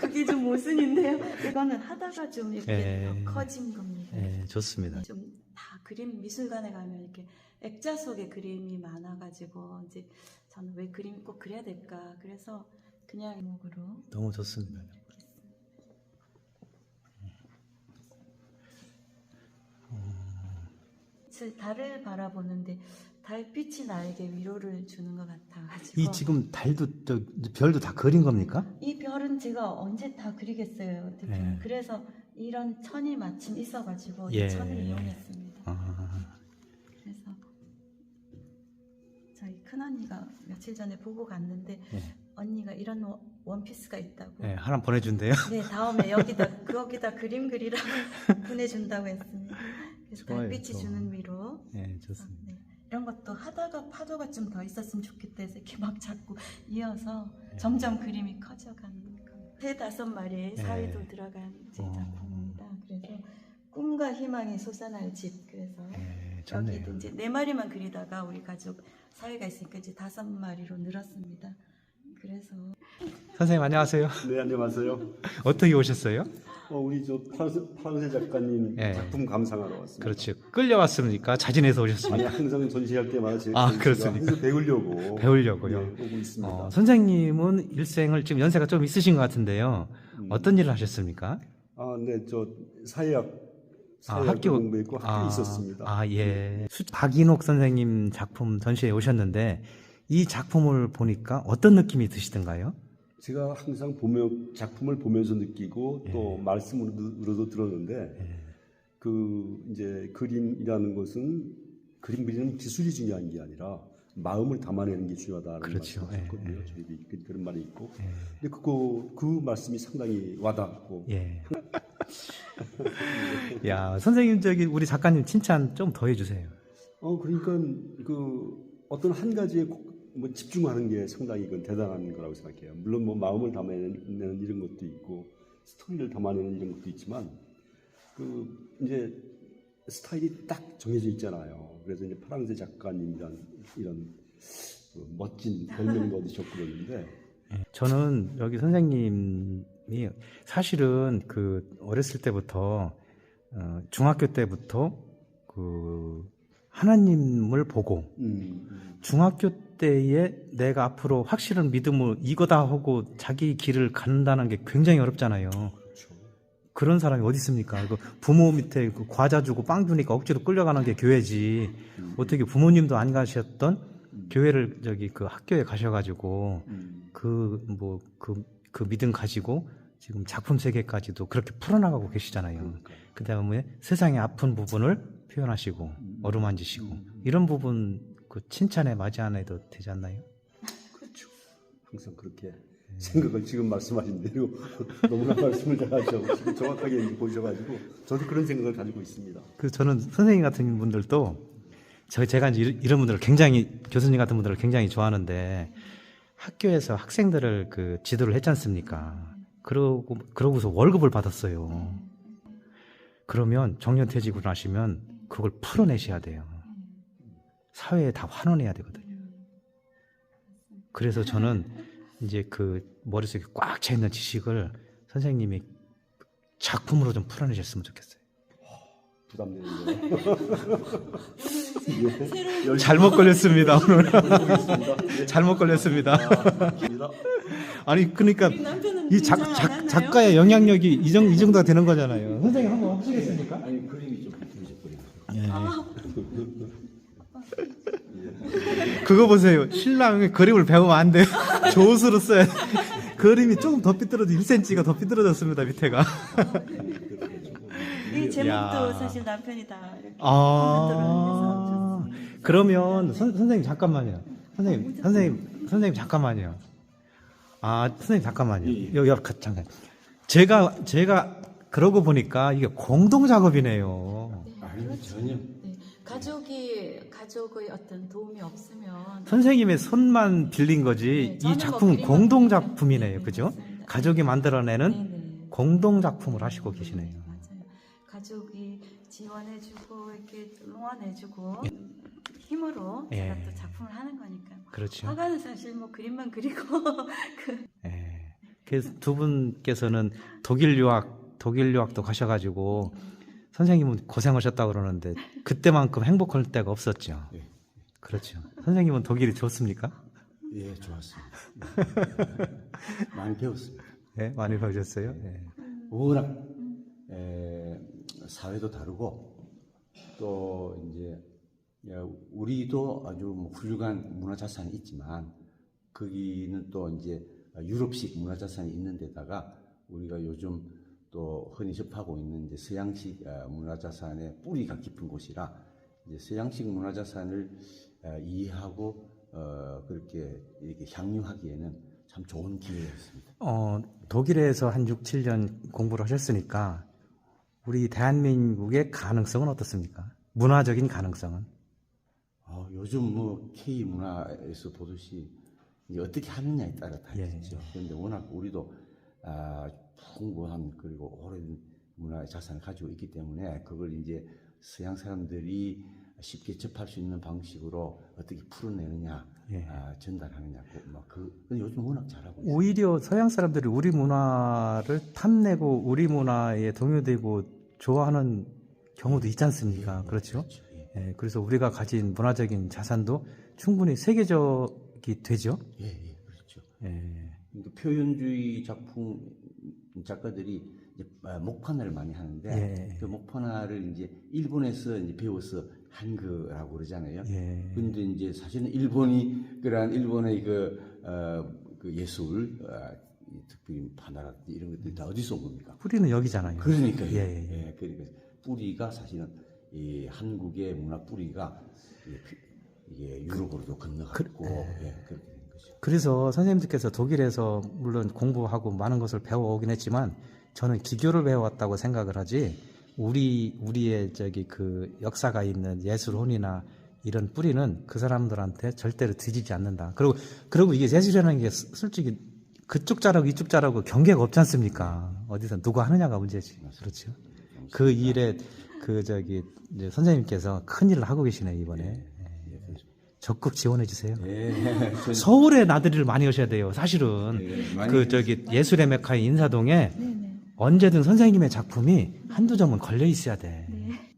그게 좀 모순인데요. 이거는 하다가 좀 이렇게 커진 겁니다. 좋습니다. 좀 다 그림 미술관에 가면 이렇게 액자 속에 그림이 많아가지고 이제 저는 왜 그림이 꼭 그려야 될까? 그래서 그냥 목으로 너무 좋습니다. 달을 바라보는데 달빛이 나에게 위로를 주는 것 같아가지고 이 지금 달도 별도 다 그린 겁니까? 이 별은 제가 언제 다 그리겠어요. 그래서 이런 천이 마침 있어가지고 이 천을 이용했습니다. 그래서 저희 큰언니가 며칠 전에 보고 갔는데 언니가 이런 원피스가 있다고 하나 보내준대요. 네, 다음에 거기다 그림 그리라고 보내준다고 했습니다. 그래서 달빛이 주는 위로. 네, 좋습니다. 이런 것도 하다가 파도가 좀 더 있었으면 좋겠다 해서 이렇게 막 자꾸 이어서 점점 그림이 커져가는 겁니다. 3-5마리의 사위도 들어간 제 작품입니다. 그래서 꿈과 희망이 솟아날 집. 그래서 좋네요. 여기도 이제 4마리만 그리다가 우리 가족 사회가 있으니까 이제 5마리로 늘었습니다. 그래서 선생님 안녕하세요. 네, 안녕하세요. 어떻게 오셨어요? 우리 저 파랑새 작가님 예. 작품 감상하러 왔습니다. 그렇죠. 끌려왔습니까? 자진해서 아니, 오셨습니까? 항상 전시할 때마다 제가 그렇습니까? 항상 배우려고 배우려고요. 네, 오고 있습니다. 선생님은 일생을 지금 연세가 좀 있으신 것 같은데요. 어떤 일을 하셨습니까? 네, 저 사회학 학교 공부했고 학교에 있었습니다. 예. 박인옥 선생님 작품 전시회 오셨는데 이 작품을 보니까 어떤 느낌이 드시던가요? 제가 항상 작품을 보면서 느끼고 또 말씀으로도 들었는데 그 이제 그림이라는 것은 그림 그리는 기술이 중요한 게 아니라 마음을 담아내는 게 중요하다는 그렇죠. 말씀하셨거든요. 저희도 그런 말이 있고, 근데 그 말씀이 상당히 와닿고. 예. 야, 선생님 우리 작가님 칭찬 좀 더 해주세요. 그러니까 그 어떤 한 가지에 뭐 집중하는 게 상당히 그건 대단한 거라고 생각해요. 물론 뭐 마음을 담아내는 이런 것도 있고 스토리를 담아내는 이런 것도 있지만 그 이제 스타일이 딱 정해져 있잖아요. 그래서 이제 파랑새 작가님이란 이런 그 멋진 별명도 얻으셨고 그러는데 저는 여기 선생님이 사실은 그 어렸을 때부터 중학교 때부터 그 하나님을 보고 중학교 때에 내가 앞으로 확실한 믿음을 이거다 하고 자기 길을 간다는 게 굉장히 어렵잖아요. 그렇죠. 그런 사람이 어디 있습니까? 그 부모 밑에 그 과자 주고 빵 주니까 억지로 끌려가는 게 교회지. 어떻게 부모님도 안 가셨던 교회를 그 학교에 가셔가지고 그 믿음 가지고 지금 작품 세계까지도 그렇게 풀어나가고 계시잖아요. 그 다음에 세상의 아픈 부분을 표현하시고 어루만지시고 이런 부분 그 칭찬에 맞이 안 해도 되지 않나요? 그렇죠. 항상 그렇게 생각을 지금 말씀하신 대로 너무나 말씀을 잘하셔서 정확하게 보셔가지고 저도 그런 생각을 가지고 있습니다. 저는 선생님 같은 분들도 제가 이제 이런 분들을 굉장히 교수님 같은 분들을 굉장히 좋아하는데 학교에서 학생들을 그 지도를 했지 않습니까? 그러고서 월급을 받았어요. 그러면 정년퇴직을 하시면 그걸 풀어내셔야 돼요. 사회에 다 환원해야 되거든요. 그래서 저는 이제 그 머릿속에 꽉 차 있는 지식을 선생님이 작품으로 좀 풀어내셨으면 좋겠어요. 부담되는데요. 잘못 걸렸습니다 오늘. 잘못 걸렸습니다. 아니 그러니까 이 작가의 영향력이 이 정도가 되는 거잖아요. 선생님 한번 하시겠습니까? 아니 그림이 좀 부족거려요. 그거 보세요. 신랑이 그림을 배우면 안 돼요. 조수로 써야 돼. 그림이 조금 더 삐뚤어져 1cm가 더 삐뚤어졌습니다. 밑에가. 이 제목도 야. 사실 남편이 다 이렇게 아, 그러면 선생님 잠깐만요. 선생님 잠깐만요. 선생님 잠깐만요. 여기 잠깐. 제가 그러고 보니까 이게 공동 작업이네요. 아니 전혀. 네. 가족의 어떤 도움이 없으면 선생님의 손만 빌린 거지 저는 이 작품은 뭐 공동 그림만 작품이네요. 그리고 그죠? 맞습니다. 가족이 만들어내는 네네. 공동 작품을 하시고 계시네요. 맞아요. 가족이 지원해주고 이렇게 응원해주고 힘으로 예. 제가 또 작품을 하는 거니까. 그렇죠. 화가는 사실 뭐 그림만 그리고 예. 그래서 두 분께서는 독일 유학도 가셔가지고 선생님은 고생하셨다고 그러는데 그때만큼 행복할 때가 없었죠. 예. 그렇죠. 선생님은 독일이 좋습니까? 예, 좋았습니다. 많이 배웠습니다. 네, 많이 배우셨어요. 예. 워낙 사회도 다르고 또 이제 우리도 아주 뭐 훌륭한 문화자산이 있지만 거기는 또 이제 유럽식 문화자산이 있는 데다가 우리가 요즘 또 흔히 접하고 있는 이제 서양식 문화자산의 뿌리가 깊은 곳이라 이제 서양식 문화자산을 이해하고 그렇게 이렇게 향유하기에는 참 좋은 기회였습니다. 독일에서 한 6, 7년 공부를 하셨으니까 우리 대한민국의 가능성은 어떻습니까? 문화적인 가능성은? 요즘 뭐 K 문화에서 보듯이 이제 어떻게 하느냐에 따라 다르죠. 그런데 워낙 우리도 풍부한 그리고 오랜 문화의 자산을 가지고 있기 때문에 그걸 이제 서양 사람들이 쉽게 접할 수 있는 방식으로 어떻게 풀어내느냐, 예. 전달하느냐고 요즘 워낙 잘하고 있어요. 오히려 서양 사람들이 우리 문화를 탐내고 우리 문화에 동요되고 좋아하는 경우도 있지 않습니까? 그렇죠? 그렇죠. 예. 예, 그래서 우리가 가진 문화적인 자산도 충분히 세계적이 되죠. 예, 그렇죠. 예. 그러니까 표현주의 작품 작가들이 이제 목판화를 많이 하는데 예. 그 목판화를 이제 일본에서 이제 배워서 한 거라고 그러잖아요. 예. 근데 이제 사실은 일본이 그러한 일본의 그 예술, 특별히 판화 이런 것들이 다 어디서 온 겁니까? 뿌리는 여기잖아요. 그러니까요. 예. 그러니까 뿌리가 사실은 이 한국의 문화 뿌리가 이게 유럽으로도 건너갔고 그렇게 된 거죠. 그래서 선생님들께서 독일에서 물론 공부하고 많은 것을 배워오긴 했지만 저는 기교를 배워왔다고 생각을 하지 우리의 그 역사가 있는 예술혼이나 이런 뿌리는 그 사람들한테 절대로 뒤지지 않는다. 그리고 이게 예술이라는 게 솔직히 그쪽 잘하고 이쪽 잘하고 경계가 없지 않습니까? 어디서 누가 하느냐가 문제지. 그렇죠. 그 일에 이제 선생님께서 큰 일을 하고 계시네요, 이번에. 적극 지원해 주세요. 서울에 나들이를 많이 오셔야 돼요. 사실은 예술의 메카인 인사동에 네네. 언제든 선생님의 작품이 한두 점은 걸려 있어야 돼.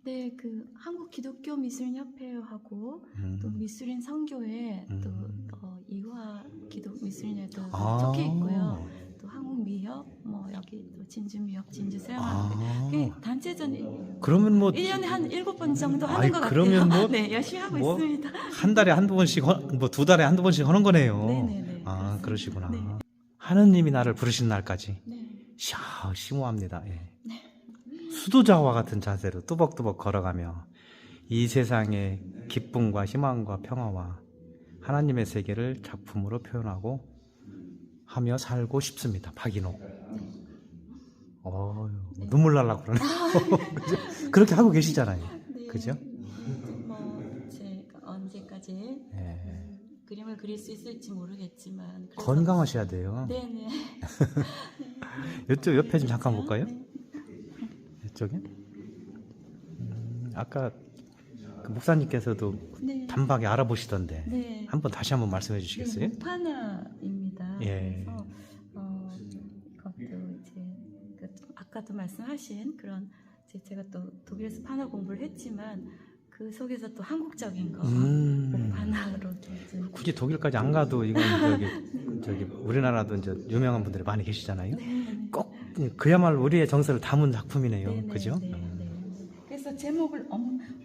네, 그 한국 기독교 미술협회하고 또 미술인 선교회 또 이화 기독 미술인회도 속해 있고요. 또 한국 미협, 뭐 여기 또 진주 미협, 진주 세라마 그 단체전. 그러면 뭐 1년에 한 7번 정도 하는 것 같아요. 그러면 뭐 네, 열심히 하고 있습니다. 한 달에 한두 번씩 뭐 두 달에 한두 번씩 하는 거네요. 네네네. 아, 그러시구나. 네. 하느님이 나를 부르신 날까지 네. 심오합니다. 예. 수도자와 같은 자세로 뚜벅뚜벅 걸어가며 이 세상의 기쁨과 희망과 평화와 하나님의 세계를 작품으로 표현하고 하며 살고 싶습니다. 박인옥. 눈물 날라 그러네. 그렇게 하고 계시잖아요. 네. 그죠? 뭐 제가 언제까지 그림을 그릴 수 있을지 모르겠지만 그래서 건강하셔야 돼요. 네네. 이쪽 옆에 좀 잠깐 볼까요? 네. 이쪽에? 아까 그 목사님께서도 네. 단박에 알아보시던데 네. 다시 한번 말씀해 주시겠어요? 네, 목판화입니다. 예. 그래서 이것도 이제 아까도 말씀하신 그런 제가 또 독일에서 판화 공부를 했지만 그 속에서 또 한국적인 거 목판화로 이제 굳이 독일까지 안 가도 이건 저기 우리나라도 이제 유명한 분들이 많이 계시잖아요. 네. 꼭 그야말로 우리의 정서를 담은 작품이네요. 네, 그죠? 네. 그래서 제목을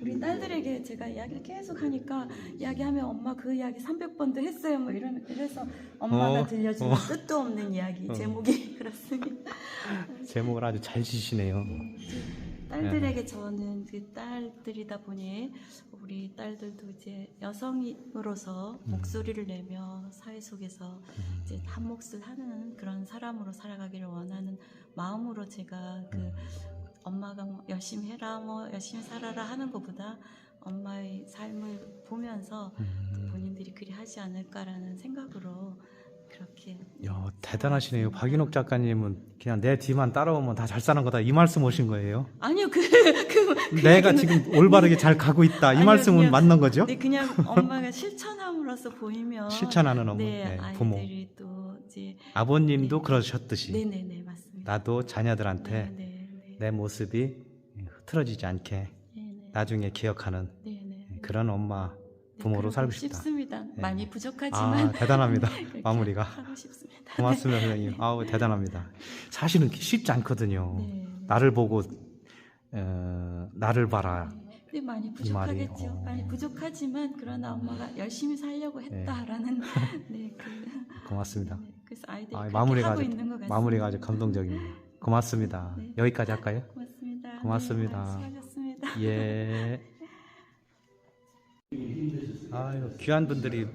우리 딸들에게 제가 이야기를 계속 하니까 이야기하면 엄마 그 이야기 300번도 했어요. 뭐 이래서 엄마가 들려주는 끝도 없는 이야기 제목이 그렇습니다. 제목을 아주 잘 지시네요. 딸들에게 저는 그 딸들이다 보니 우리 딸들도 이제 여성으로서 목소리를 내며 사회 속에서 이제 한 몫을 하는 그런 사람으로 살아가기를 원하는 마음으로 제가 그 엄마가 뭐 열심히 해라, 뭐 열심히 살아라 하는 것보다 엄마의 삶을 보면서 또 본인들이 그리 하지 않을까라는 생각으로 그렇게. 야, 대단하시네요. 박인옥 작가님은 그냥 내 뒤만 따라오면 다 잘 사는 거다 이 말씀 오신 거예요? 아니요, 내가 지금 올바르게 잘 가고 있다 이 아니요, 말씀은 그냥, 맞는 거죠? 네, 그냥 엄마가 실천함으로써 보이면 실천하는 어머니, 네, 부모. 아이들이 또 이제 아버님도 그러셨듯이 네네네 맞습니다. 나도 자녀들한테 네. 내 모습이 흐트러지지 않게 네네. 나중에 기억하는 네네. 그런 엄마 부모로 살고 싶다. 싶습니다. 네. 많이 부족하지만 대단합니다. 그렇게 마무리가 하고 싶습니다. 고맙습니다, 선생님. 아우, 대단합니다. 사실은 쉽지 않거든요. 네. 나를 보고 나를 봐라. 네, 많이 이 말이, 부족하겠죠. 많이 부족하지만 그러나 엄마가 열심히 살려고 했다라는 네, 고맙습니다. 그래서 아이들이 그렇게 마무리가 하고 아주 있는 것 같습니다. 마무리가 아주 감동적입니다. 고맙습니다. 네. 여기까지 할까요? 고맙습니다. 고맙습니다. 네, 수고하셨습니다. 예. 아유, 귀한 분들이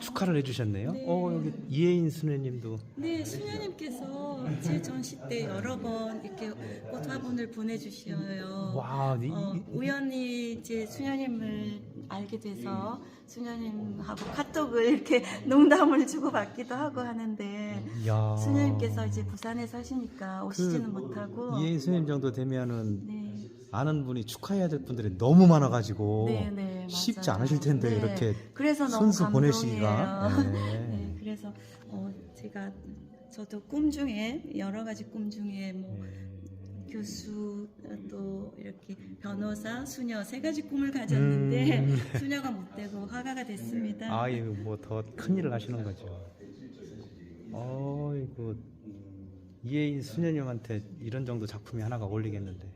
축하를 해주셨네요. 네. 여기 이혜인 수녀님도. 네, 수녀님께서 제 전시 때 여러 번 이렇게 꽃 화분을 보내주셔요. 와, 우연히 이제 수녀님을 알게 돼서 수녀님하고 카톡을 이렇게 농담을 주고받기도 하고 하는데 야. 수녀님께서 이제 부산에 사시니까 오시지는 못하고 이혜인 수녀님 정도 되면은 네. 아는 분이 축하해야 될 분들이 너무 많아가지고 네, 쉽지 맞아요. 않으실 텐데 네. 이렇게 그래서 너무 순수 보내시기가. 감동이에요. 네, 그래서 제가 저도 꿈 중에 여러 가지 꿈 중에 뭐 교수 또 이렇게 변호사, 수녀 세 가지 꿈을 가졌는데 수녀가 못 되고 화가가 됐습니다. 아유 뭐 더 큰 일을 하시는 거죠. 어이구 이혜인 수녀님한테 이런 정도 작품이 하나가 어울리겠는데.